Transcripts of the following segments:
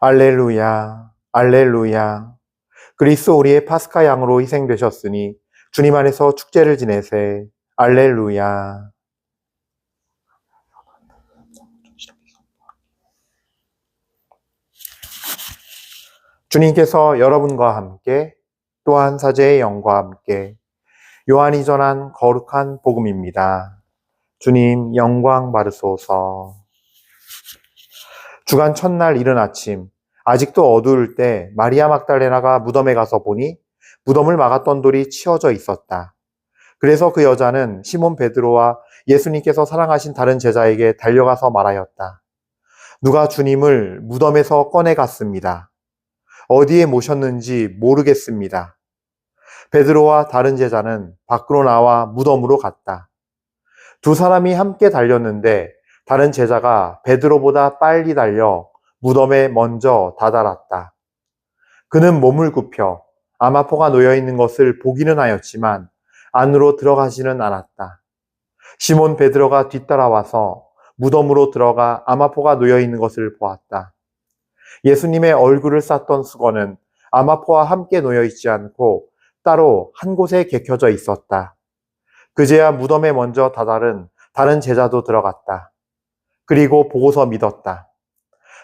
알렐루야, 알렐루야. 그리스도 우리의 파스카 양으로 희생되셨으니 주님 안에서 축제를 지내세. 알렐루야. 주님께서 여러분과 함께 또한 사제의 영과 함께 요한이 전한 거룩한 복음입니다. 주님 영광 받으소서. 주간 첫날 이른 아침, 아직도 어두울 때 마리아 막달레나가 무덤에 가서 보니 무덤을 막았던 돌이 치워져 있었다. 그래서 그 여자는 시몬 베드로와 예수님께서 사랑하신 다른 제자에게 달려가서 말하였다. 누가 주님을 무덤에서 꺼내갔습니다. 어디에 모셨는지 모르겠습니다. 베드로와 다른 제자는 밖으로 나와 무덤으로 갔다. 두 사람이 함께 달렸는데 다른 제자가 베드로보다 빨리 달려 무덤에 먼저 다다랐다. 그는 몸을 굽혀 아마포가 놓여있는 것을 보기는 하였지만 안으로 들어가지는 않았다. 시몬 베드로가 뒤따라와서 무덤으로 들어가 아마포가 놓여있는 것을 보았다. 예수님의 얼굴을 쌌던 수건은 아마포와 함께 놓여있지 않고 따로 한 곳에 개켜져 있었다. 그제야 무덤에 먼저 다다른 다른 제자도 들어갔다. 그리고 보고서 믿었다.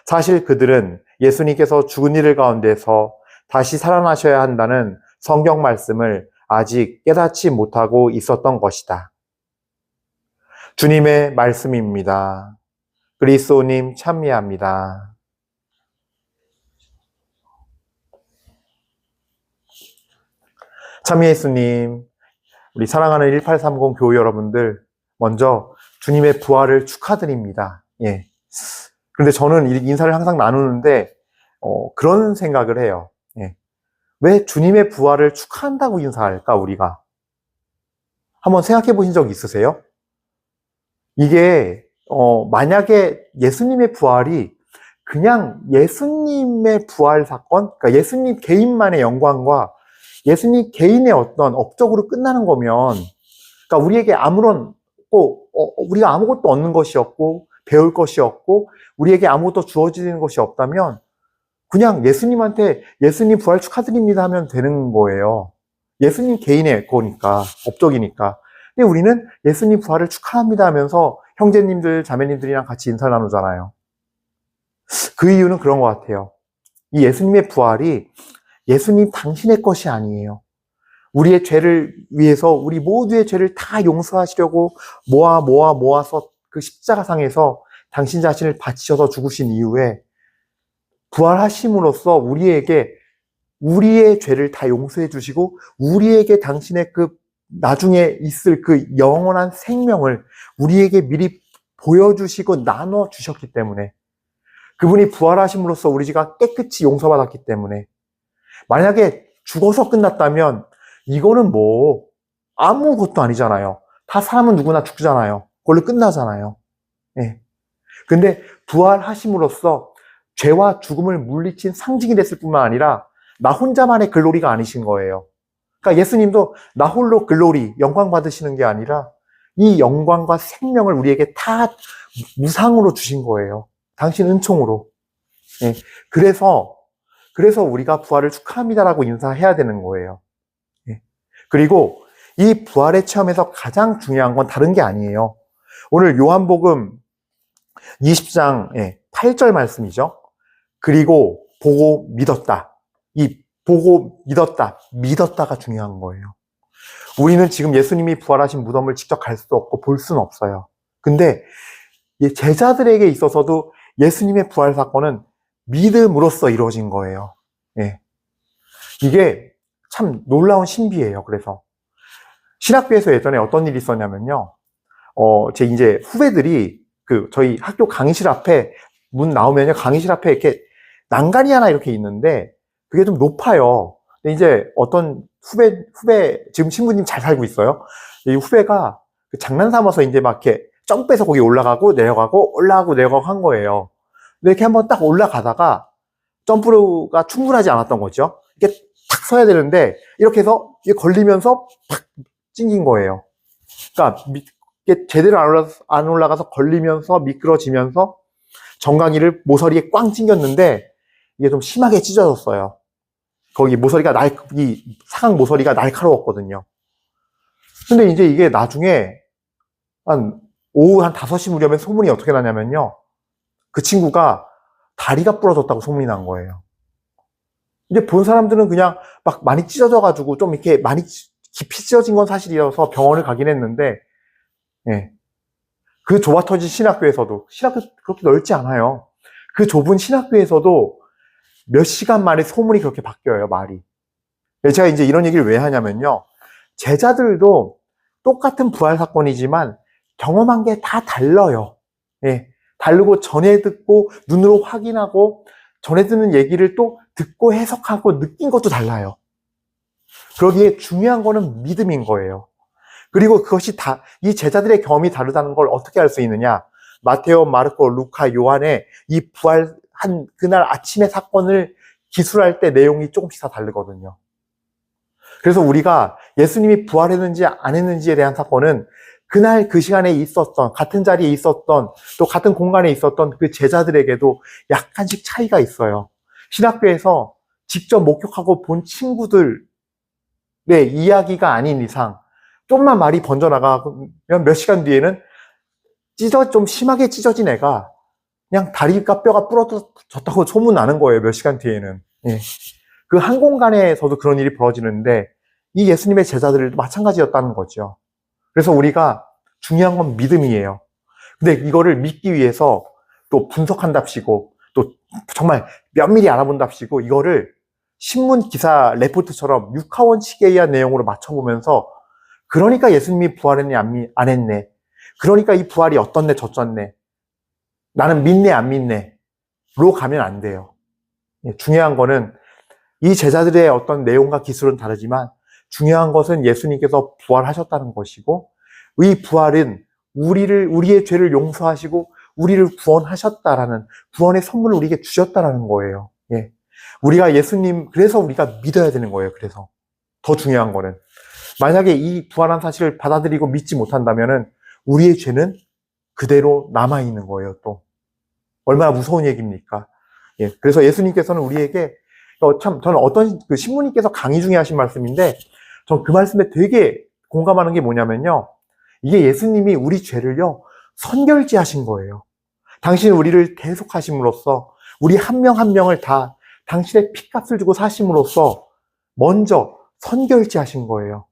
사실 그들은 예수님께서 죽은 이들 가운데서 다시 살아나셔야 한다는 성경 말씀을 아직 깨닫지 못하고 있었던 것이다. 주님의 말씀입니다. 그리스도님 찬미합니다. 찬미 예수님, 우리 사랑하는 1830 교우 여러분들, 먼저 주님의 부활을 축하드립니다. 예. 그런데 저는 인사를 항상 나누는데, 그런 생각을 해요. 예. 왜 주님의 부활을 축하한다고 인사할까, 우리가? 한번 생각해 보신 적 있으세요? 이게, 만약에 예수님의 부활이 그냥 예수님의 부활 사건, 그러니까 예수님 개인만의 영광과 예수님 개인의 어떤 업적으로 끝나는 거면, 그러니까 우리에게 우리가 아무것도 얻는 것이 없고, 배울 것이 없고, 우리에게 아무것도 주어지는 것이 없다면, 그냥 예수님한테 예수님 부활 축하드립니다 하면 되는 거예요. 예수님 개인의 거니까, 업적이니까. 근데 우리는 예수님 부활을 축하합니다 하면서 형제님들, 자매님들이랑 같이 인사를 나누잖아요. 그 이유는 그런 것 같아요. 이 예수님의 부활이 예수님 당신의 것이 아니에요. 우리의 죄를 위해서 우리 모두의 죄를 다 용서하시려고 모아서 그 십자가상에서 당신 자신을 바치셔서 죽으신 이후에 부활하심으로써 우리에게 우리의 죄를 다 용서해 주시고 우리에게 당신의 그 나중에 있을 그 영원한 생명을 우리에게 미리 보여주시고 나눠주셨기 때문에 그분이 부활하심으로써 우리가 깨끗이 용서받았기 때문에 만약에 죽어서 끝났다면 이거는 뭐 아무것도 아니잖아요. 다 사람은 누구나 죽잖아요. 그걸로 끝나잖아요. 예. 근데 부활하심으로써 죄와 죽음을 물리친 상징이 됐을 뿐만 아니라 나 혼자만의 글로리가 아니신 거예요. 그러니까 예수님도 나 홀로 글로리, 영광 받으시는 게 아니라 이 영광과 생명을 우리에게 다 무상으로 주신 거예요. 당신 은총으로. 예. 그래서 우리가 부활을 축하합니다라고 인사해야 되는 거예요. 예. 그리고 이 부활의 체험에서 가장 중요한 건 다른 게 아니에요. 오늘 요한복음 20장 8절 말씀이죠. 그리고 보고 믿었다. 이 보고 믿었다가 중요한 거예요. 우리는 지금 예수님이 부활하신 무덤을 직접 갈 수도 없고 볼 수는 없어요. 근데 제자들에게 있어서도 예수님의 부활 사건은 믿음으로써 이루어진 거예요. 예. 이게 참 놀라운 신비예요. 그래서 신학교에서 예전에 어떤 일이 있었냐면요. 제 이제 후배들이 저희 학교 강의실 앞에 문 나오면요. 강의실 앞에 이렇게 난간이 하나 이렇게 있는데 그게 좀 높아요. 근데 이제 어떤 후배 지금 친구님 잘 살고 있어요. 이 후배가 장난 삼아서 이제 막 이렇게 점프해서 거기 올라가고 내려가고 한 거예요. 근데 이렇게 한번 딱 올라가다가 점프가 충분하지 않았던 거죠. 이렇게 탁 서야 되는데 이렇게 해서 이게 걸리면서 팍 찡긴 거예요. 그러니까 이게 제대로 안 올라가서 걸리면서 미끄러지면서 정강이를 모서리에 꽝 찡겼는데 이게 좀 심하게 찢어졌어요. 거기 모서리가 이 상악 모서리가 날카로웠거든요. 근데 이제 이게 나중에 오후 한 5시 무렵에 소문이 어떻게 나냐면요. 그 친구가 다리가 부러졌다고 소문이 난 거예요. 이제 본 사람들은 그냥 막 많이 찢어져가지고 좀 이렇게 많이 깊이 찢어진 건 사실이어서 병원을 가긴 했는데, 예. 그 좁아 터진 신학교에서도, 신학교 그렇게 넓지 않아요. 그 좁은 신학교에서도 몇 시간 만에 소문이 그렇게 바뀌어요, 말이. 제가 이제 이런 얘기를 왜 하냐면요. 제자들도 똑같은 부활 사건이지만 경험한 게 다 달라요. 예. 다르고 전에 듣고 눈으로 확인하고 전에 듣는 얘기를 또 듣고 해석하고 느낀 것도 달라요. 그러기에 중요한 거는 믿음인 거예요. 그리고 그것이 다, 이 제자들의 경험이 다르다는 걸 어떻게 알 수 있느냐? 마테오, 마르코, 루카, 요한의 이 부활한 그날 아침의 사건을 기술할 때 내용이 조금씩 다 다르거든요. 그래서 우리가 예수님이 부활했는지 안 했는지에 대한 사건은 그날 그 시간에 있었던, 같은 자리에 있었던, 또 같은 공간에 있었던 그 제자들에게도 약간씩 차이가 있어요. 신학교에서 직접 목격하고 본 친구들의 이야기가 아닌 이상, 좀만 말이 번져나가면 몇 시간 뒤에는 좀 심하게 찢어진 애가 그냥 다리가 뼈가 부러졌다고 소문나는 거예요, 몇 시간 뒤에는. 예. 그 한 공간에서도 그런 일이 벌어지는데, 이 예수님의 제자들도 마찬가지였다는 거죠. 그래서 우리가 중요한 건 믿음이에요. 근데 이거를 믿기 위해서 또 분석한답시고, 또 정말 면밀히 알아본답시고, 이거를 신문 기사 레포트처럼 육하원칙에 의한 내용으로 맞춰보면서, 그러니까 예수님이 부활했네, 안 했네. 그러니까 이 부활이 어떻네, 저쩌네. 나는 믿네, 안 믿네. 로 가면 안 돼요. 중요한 거는 이 제자들의 어떤 내용과 기술은 다르지만 중요한 것은 예수님께서 부활하셨다는 것이고, 이 부활은 우리의 죄를 용서하시고 우리를 구원하셨다라는 구원의 선물을 우리에게 주셨다라는 거예요. 예. 우리가 예수님, 그래서 우리가 믿어야 되는 거예요. 그래서 더 중요한 거는 만약에 이 부활한 사실을 받아들이고 믿지 못한다면은 우리의 죄는 그대로 남아 있는 거예요. 또 얼마나 무서운 얘기입니까? 예. 그래서 예수님께서는 우리에게 저는 어떤 그 신부님께서 강의 중에 하신 말씀인데, 전 그 말씀에 되게 공감하는 게 뭐냐면요. 이게 예수님이 우리 죄를요, 선결제하신 거예요. 당신은 우리를 대속하심으로써, 우리 한 명 한 명을 다 당신의 피값을 주고 사심으로써 먼저 선결제하신 거예요.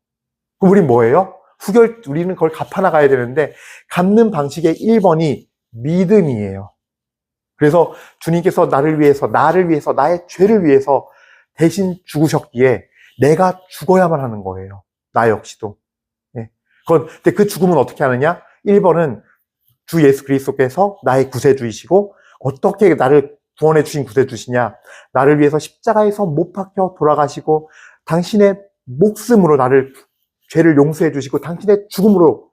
그럼 우린 뭐예요? 우리는 그걸 갚아나가야 되는데, 갚는 방식의 1번이 믿음이에요. 그래서 주님께서 나를 위해서, 나의 죄를 위해서 대신 죽으셨기에 내가 죽어야만 하는 거예요. 나 역시도. 예. 근데 그 죽음은 어떻게 하느냐? 1번은 주 예수 그리스도께서 나의 구세주이시고, 어떻게 나를 구원해 주신 구세주시냐? 나를 위해서 십자가에서 못 박혀 돌아가시고, 당신의 목숨으로 죄를 용서해 주시고, 당신의 죽음으로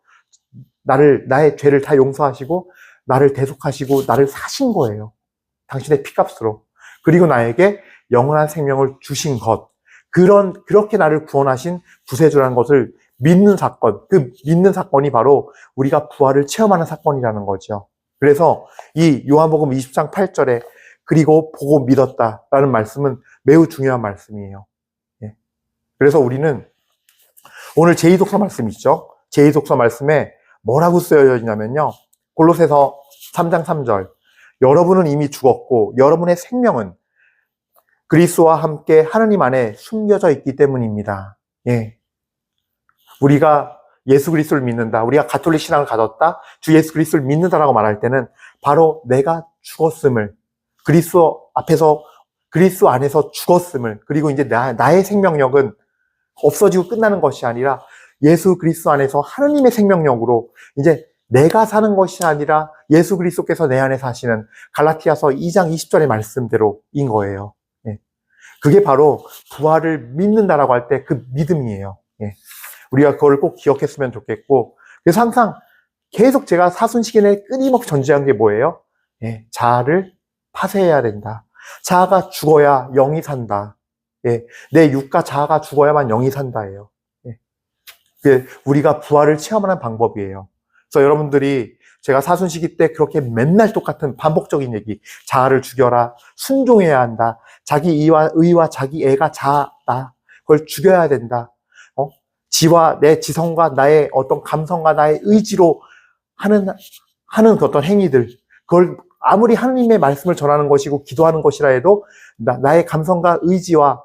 나의 죄를 다 용서하시고, 나를 대속하시고 나를 사신 거예요. 당신의 피값으로. 그리고 나에게 영원한 생명을 주신 것. 그렇게 나를 구원하신 구세주라는 것을 믿는 사건. 그 믿는 사건이 바로 우리가 부활을 체험하는 사건이라는 거죠. 그래서 이 요한복음 20장 8절에 그리고 보고 믿었다라는 말씀은 매우 중요한 말씀이에요. 예. 그래서 우리는 오늘 제2독서 말씀 있죠? 제2독서 말씀에 뭐라고 쓰여져 있냐면요. 골로새서 3장 3절. 여러분은 이미 죽었고 여러분의 생명은 그리스도와 함께 하느님 안에 숨겨져 있기 때문입니다. 예. 우리가 예수 그리스도를 믿는다. 우리가 가톨릭 신앙을 가졌다. 주 예수 그리스도를 믿는다라고 말할 때는 바로 내가 죽었음을, 그리스도 안에서 죽었음을, 그리고 이제 나의 생명력은 없어지고 끝나는 것이 아니라 예수 그리스도 안에서 하느님의 생명력으로 이제 내가 사는 것이 아니라 예수 그리스도께서 내 안에 사시는 갈라티아서 2장 20절의 말씀대로인 거예요. 예. 그게 바로 부활을 믿는다라고 할 때 그 믿음이에요. 예. 우리가 그걸 꼭 기억했으면 좋겠고, 그래서 항상 계속 제가 사순시간에 끊임없이 전제한 게 뭐예요? 예. 자아를 파쇄해야 된다. 자아가 죽어야 영이 산다. 예. 내 육과 자아가 죽어야만 영이 산다예요. 예. 그게 우리가 부활을 체험하는 방법이에요. 그래서 여러분들이 제가 사순시기 때 그렇게 맨날 똑같은 반복적인 얘기, 자아를 죽여라, 순종해야 한다, 자기 의와 자기 애가 자아다, 그걸 죽여야 된다, 지와 내 지성과 나의 어떤 감성과 나의 의지로 하는 그 어떤 행위들, 그걸 아무리 하느님의 말씀을 전하는 것이고 기도하는 것이라 해도 나의 감성과 의지와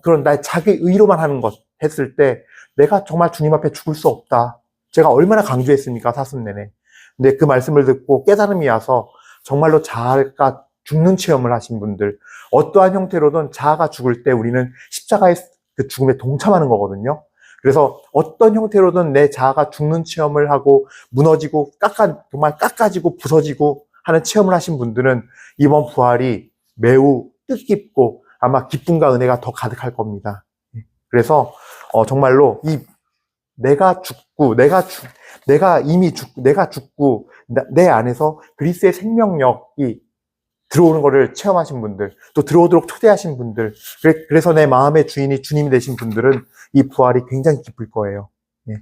그런 나의 자기 의로만 하는 것 했을 때 내가 정말 주님 앞에 죽을 수 없다. 제가 얼마나 강조했습니까, 사순 내내. 근데 그 말씀을 듣고 깨달음이 와서 정말로 자아가 죽는 체험을 하신 분들, 어떠한 형태로든 자아가 죽을 때 우리는 십자가의 그 죽음에 동참하는 거거든요. 그래서 어떤 형태로든 내 자아가 죽는 체험을 하고 무너지고 정말 깎아지고 부서지고 하는 체험을 하신 분들은 이번 부활이 매우 뜻깊고 아마 기쁨과 은혜가 더 가득할 겁니다. 그래서 정말로 내가 죽고 내 안에서 그리스도의 생명력이 들어오는 것을 체험하신 분들, 또 들어오도록 초대하신 분들, 그래서 내 마음의 주인이 주님이 되신 분들은 이 부활이 굉장히 기쁠 거예요. 예.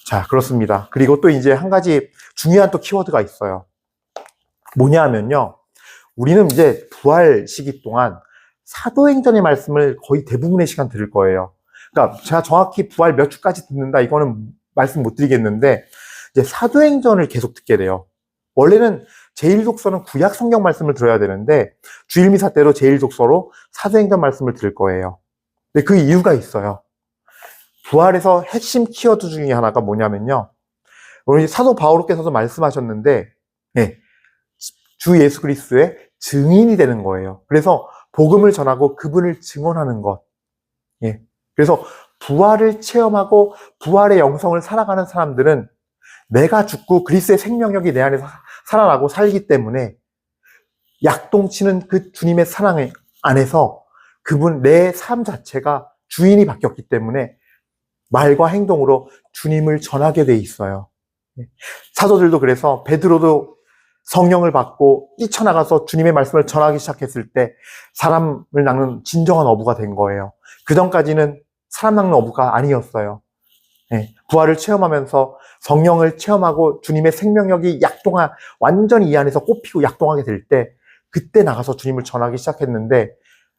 자, 그렇습니다. 그리고 또 이제 한 가지 중요한 또 키워드가 있어요. 뭐냐 하면요, 우리는 이제 부활 시기 동안 사도행전의 말씀을 거의 대부분의 시간 들을 거예요. 그러니까 제가 정확히 부활 몇 주까지 듣는다, 이거는 말씀 못 드리겠는데, 이제 사도행전을 계속 듣게 돼요. 원래는 제1독서는 구약 성경 말씀을 들어야 되는데 주일 미사 때로 제1독서로 사도행전 말씀을 들을 거예요. 근데 그 이유가 있어요. 부활에서 핵심 키워드 중에 하나가 뭐냐면요, 우리 사도 바오로께서도 말씀하셨는데, 네, 주 예수 그리스도의 증인이 되는 거예요. 그래서 복음을 전하고 그분을 증언하는 것. 예. 그래서 부활을 체험하고 부활의 영성을 살아가는 사람들은 내가 죽고 그리스도의 생명력이 내 안에서 살아나고 살기 때문에 약동치는 그 주님의 사랑 안에서 내 삶 자체가 주인이 바뀌었기 때문에 말과 행동으로 주님을 전하게 돼 있어요. 사도들도 그래서 베드로도 성령을 받고 뛰쳐나가서 주님의 말씀을 전하기 시작했을 때 사람을 낚는 진정한 어부가 된 거예요. 그전까지는 사람 낚는 어부가 아니었어요. 부활을 체험하면서 성령을 체험하고 주님의 생명력이 완전히 이 안에서 꽃피고 약동하게 될 때 그때 나가서 주님을 전하기 시작했는데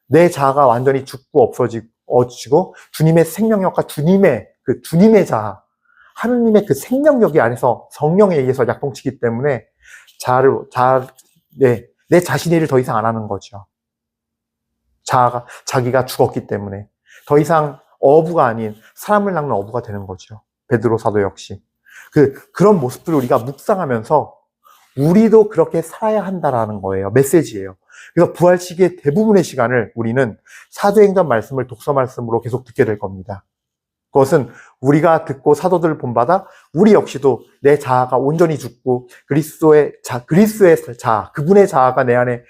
내 자아가 완전히 죽고 없어지고 주님의 생명력과 주님의 자아, 하느님의 그 생명력이 안에서 성령에 의해서 약동치기 때문에 내 자신의 일을 더 이상 안 하는 거죠. 자기가 죽었기 때문에 더 이상 어부가 아닌 사람을 낚는 어부가 되는 거죠. 베드로 사도 역시. 그런 모습들을 우리가 묵상하면서 우리도 그렇게 살아야 한다라는 거예요. 메시지예요. 그래서 부활 시기의 대부분의 시간을 우리는 사도행전 말씀을 독서 말씀으로 계속 듣게 될 겁니다. 그것은 우리가 듣고 사도들을 본받아 우리 역시도 내 자아가 온전히 죽고 그리스도의 자아, 그분의 자아가 내 안에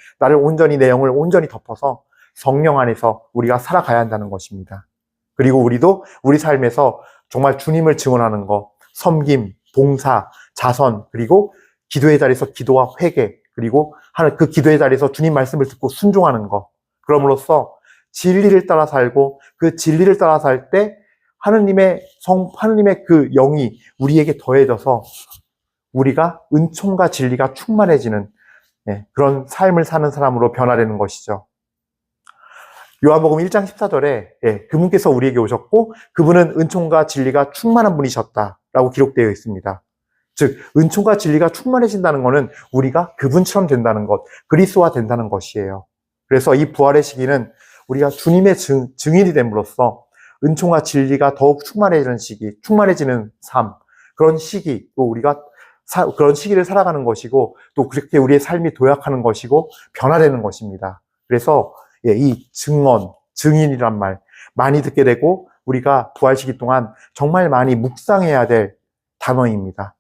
내 영을 온전히 덮어서 성령 안에서 우리가 살아가야 한다는 것입니다. 그리고 우리도 우리 삶에서 정말 주님을 증언하는 것, 섬김, 봉사, 자선, 그리고 기도의 자리에서 기도와 회개, 그리고 그 기도의 자리에서 주님 말씀을 듣고 순종하는 것. 그럼으로써 진리를 따라 살고 그 진리를 따라 살 때 하느님의 그 영이 우리에게 더해져서 우리가 은총과 진리가 충만해지는 그런 삶을 사는 사람으로 변화되는 것이죠. 요한복음 1장 14절에 그분께서 우리에게 오셨고 그분은 은총과 진리가 충만한 분이셨다라고 기록되어 있습니다. 즉 은총과 진리가 충만해진다는 것은 우리가 그분처럼 된다는 것, 그리스도화 된다는 것이에요. 그래서 이 부활의 시기는 우리가 주님의 증인이 됨으로써 은총과 진리가 더욱 충만해지는 삶, 그런 시기, 또 우리가 그런 시기를 살아가는 것이고 또 그렇게 우리의 삶이 도약하는 것이고 변화되는 것입니다. 그래서 이 증인이란 말 많이 듣게 되고 우리가 부활 시기 동안 정말 많이 묵상해야 될 단어입니다.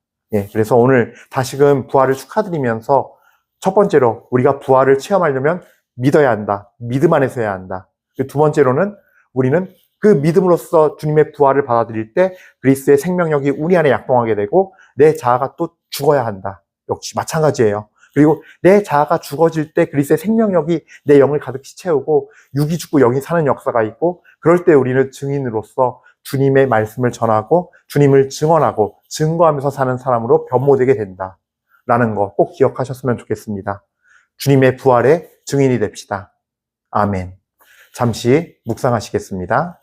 그래서 오늘 다시금 부활을 축하드리면서 첫 번째로 우리가 부활을 체험하려면 믿어야 한다. 믿음 안에서 해야 한다. 두 번째로는 우리는 그 믿음으로써 주님의 부활을 받아들일 때 그리스도의 생명력이 우리 안에 약동하게 되고 내 자아가 또 죽어야 한다. 역시 마찬가지예요. 그리고 내 자아가 죽어질 때 그리스도의 생명력이 내 영을 가득히 채우고 육이 죽고 영이 사는 역사가 있고 그럴 때 우리는 증인으로서 주님의 말씀을 전하고 주님을 증언하고 증거하면서 사는 사람으로 변모되게 된다. 라는 거 꼭 기억하셨으면 좋겠습니다. 주님의 부활의 증인이 됩시다. 아멘. 잠시 묵상하시겠습니다.